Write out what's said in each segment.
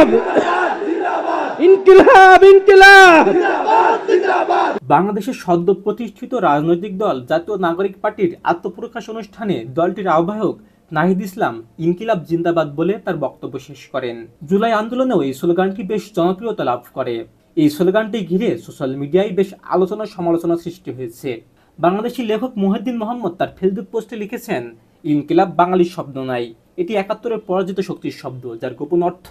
ইনকিলাব ইনকিলাব ইনকিলাব। বাংলাদেশের সদ্য প্রতিষ্ঠিত রাজনৈতিক দল জাতীয় নাগরিক পার্টির আত্মপ্রকাশ অনুষ্ঠানে দলটির আহ্বায়ক নাহিদ ইসলাম ইনকিলাব জিন্দাবাদ বলে তার বক্তব্য শেষ করেন। জুলাই আন্দোলনেও এই স্লোগানটি বেশ জনপ্রিয়তা লাভ করে। এই স্লোগানটি ঘিরে সোশ্যাল মিডিয়ায় বেশ আলোচনা সমালোচনা সৃষ্টি হয়েছে। বাংলাদেশি লেখক মুহিউদ্দিন মোহাম্মদ তার ফেসবুক পোস্টে লিখেছেন, ইনকিলাব বাঙালির শব্দ নয়, এটি ৭১-এর পরাজিত শক্তির শব্দ, যার গোপন অর্থ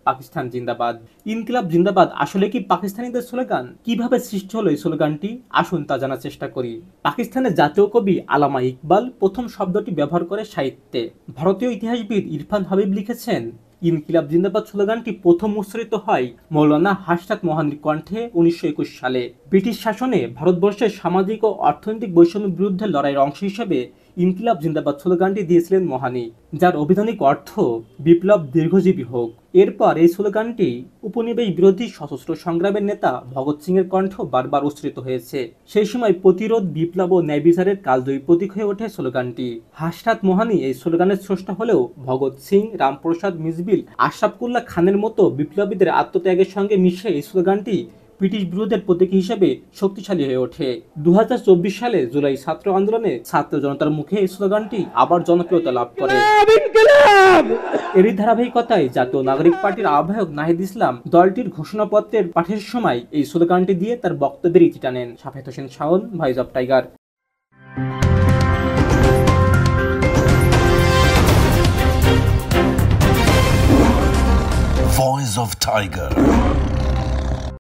পাকিস্তান জিন্দাবাদ। ইনকিলাব জিন্দাবাদ আসলে কি পাকিস্তানিদের স্লোগান? কিভাবে সৃষ্টি হলো এই স্লোগানটি? আসুন তা জানার চেষ্টা করি। পাকিস্তানের জাতীয় কবি আল্লামা ইকবাল প্রথম শব্দটি ব্যবহার করে সাহিত্যে। ভারতীয় ইতিহাসবিদ ইরফান হাবিব লিখেছেন, ইনকিলাব জিন্দাবাদ স্লোগানটি প্রথম উচ্চারিত হয় মৌলানা হাসনাত মোহানির কণ্ঠে ১৯২১ সালে। ব্রিটিশ শাসনে ভারতবর্ষের সামাজিক ও অর্থনৈতিক বৈষম্যের বিরুদ্ধে লড়াইয়ের অংশ হিসেবে ইনকিলাব জিন্দাবাদ স্লোগানটি দিয়েছিলেন মোহানি, যার অভিধানিক অর্থ বিপ্লব দীর্ঘজীবী হোক। এরপর এই স্লোগানটি উপনিবেশ বিরোধী সশস্ত্র সংগ্রামের নেতা ভগৎ সিং এর কণ্ঠ বারবার উচ্চারিত হয়েছে। সেই সময় প্রতিরোধ, বিপ্লব ও ন্যায় বিচারের কালজয়ী প্রতীক হয়ে ওঠে স্লোগানটি। হাসনাত মোহানি এই স্লোগানের স্রষ্টা হলেও ভগৎ সিং, রামপ্রসাদ মিসবিল, আশরাফুল্লাহ খানের মতো বিপ্লবীদের আত্মত্যাগের সঙ্গে মিশে এই স্লোগানটি ব্রিটিশ বিরোধের প্রতীক হিসেবে শক্তিশালী হয়ে ওঠে। ২০২৪ সালে জুলাই ছাত্র আন্দোলনে ছাত্র জনতার মুখে এই স্লোগানটি আবার জনপ্রিয়তা লাভ করে। এরই ধারাবাহিকতায় জাতীয় নাগরিক পার্টির আহ্বায়ক নাহিদ ইসলাম দলটির ঘোষণাপত্রের পাঠের সময় এই স্লোগানটি দিয়ে তার বক্তব্যের ইতি টানেন। Shafed Hossain Shaon, voice of Tiger. Voice of Tiger.